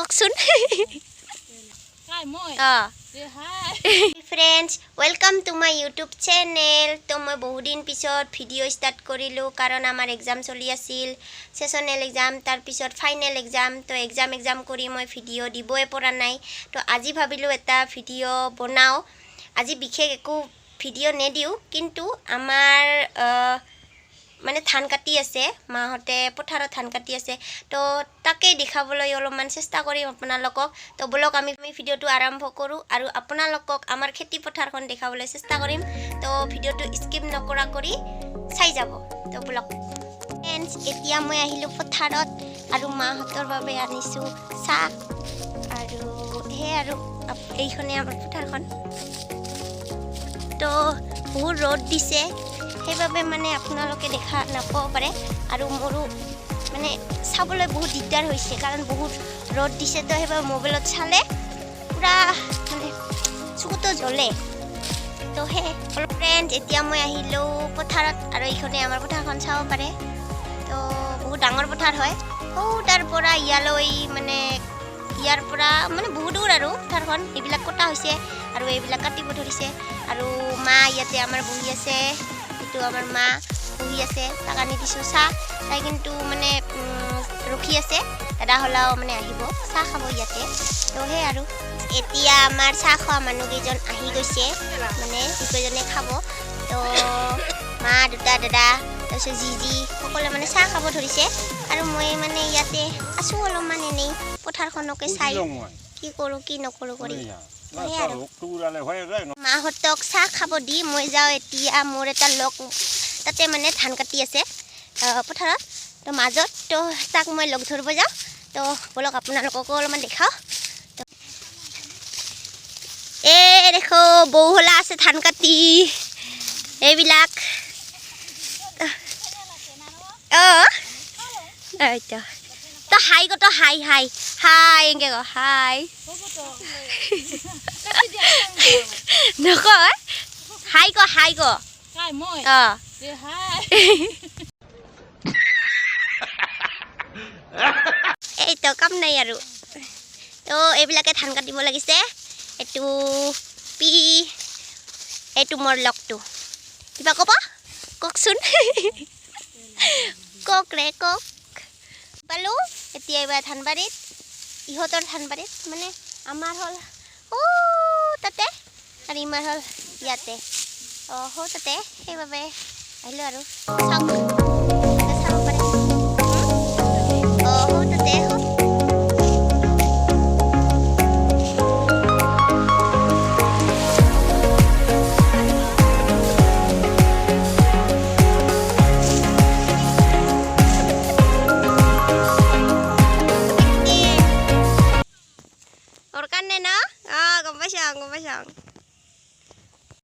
কওকচোন friends welcome to my youtube channel তো মই বহু দিন পিছত ভিডিও স্টার্ট কৰিলো কাৰণ আমাৰ এক্সাম চলি আছিল সেশনাল এক্সাম তাৰ পিছত ফাইনাল এক্সাম তো এক্সাম কৰি মই ভিডিও দিবই পৰা নাই তো আজি ভাবিলো এটা ভিডিও বনাও আজি বিশেষ একো ভিডিও নেদিও কিন্তু আমাৰ মানে ধান কাটি আছে মাহতে পথাৰত ধান কাটি আছে তো তাকে দেখাবলৈ অলপমান চেষ্টা কৰিম আপোনালোকক তো বলক আমি ভিডিওটো আৰম্ভ কৰো আৰু আপোনালোকক আমাৰ খেতি পথাৰখন দেখাবলৈ চেষ্টা কৰিম তো ভিডিওটো স্কিপ নকৰা কৰি চাই যাব তো বলক ফ্ৰেন্ডছ এতিয়া মই আহিলো পথাৰত আৰু মাহতৰ বাবে আনিছো চাহ আৰু হে আৰু এইখনে আমাৰ পথাৰখন তো বহুত ৰ'দ দিছে সেইভাবে মানে আপোনালোকে দেখা নাপাব পাৰে আৰু মোৰো মানে চাবলৈ বহুত দিগদাৰ হৈছে কাৰণ বহুত ৰ'দ দিছে তো সেইভাবে মোবাইলত চালে পুৰা মানে চকুটো জ্বলে তো হে ফ্ৰেন্ড এতিয়া মই আহিলো পথাৰত আৰু এইখনে আমাৰ পথাৰখন চাব পাৰে তো বহুত ডাঙৰ পথাৰ হয় ও তাৰ পৰা ইয়ালৈ মানে ইয়াৰ পৰা মানে বহুত দূৰ আৰু পথাৰখন এইবিলাক কটা হৈছে আৰু এইবিলাক কাটিব ধৰিছে আৰু মা ইয়াতে আমাৰ বহি আছে তো আমার মা বহি আছে তাক আনি দিছো চাহ তাই কিন্তু মানে ৰখি আছে দাদা হলাও মানে আহিব চাহ খাব ইয়াতে তো হে আৰু এতিয়া আমাৰ চাহ খোৱা মানুহকেইজন আহি গৈছে মানে দুজনে খাব তো মা দুটা দাদা তাৰপিছত জিজি সকলোৱে মানে চাহ খাব ধৰিছে আৰু মই মানে ইয়াতে আছো অলপমান এনেই পথাৰখনকে চাই কি কৰোঁ কি নকৰোঁ কৰি মাহঁতক চাহ খাব দি মই যাওঁ এতিয়া মোৰ এটা লগ তাতে মানে ধান কাটি আছে পথাৰত তো মাজত তো তাক মই লগ ধৰিব যাওঁ তো বলক আপোনালোককো অলপমান দেখাওঁ দেখো বৌহলা আছে ধান কাটি এইবিলাক তো হাই গো তো হাই হাই হাই এংকে গো হাই নকয় হাই গো এই তো কাম নাই আৰু তো এইবিলাকে ধান কাটিব লাগিছে এইটো পি এইটো মোৰ লগটো কিবা ক'ব কওকচোন কক ৰে কক পালো এতিয়া এইবাৰ ধানবাৰীত ইহঁতৰ ধানবাৰীত মানে আমাৰ হ'ল তাতে আৰু ইমাৰ হ'ল ইয়াতে তাতে সেইবাবে আহিলোঁ আৰু চাওক চাব পাৰে তাতে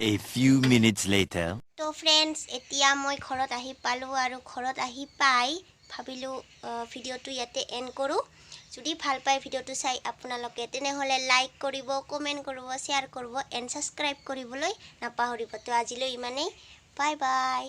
A few minutes later. তো ফ্ৰেন্ডছ এতিয়া মই ঘৰত আহি পালোঁ আৰু ঘৰত আহি পাই ভাবিলোঁ ভিডিওটো ইয়াতে এণ্ড কৰোঁ যদি ভাল পায় ভিডিওটো চাই আপোনালোকে তেনেহ'লে লাইক কৰিব কমেণ্ট কৰিব শ্বেয়াৰ কৰিব এণ্ড ছাবস্ক্ৰাইব কৰিবলৈ নাপাহৰিব তো আজিলৈ ইমানেই বাই বাই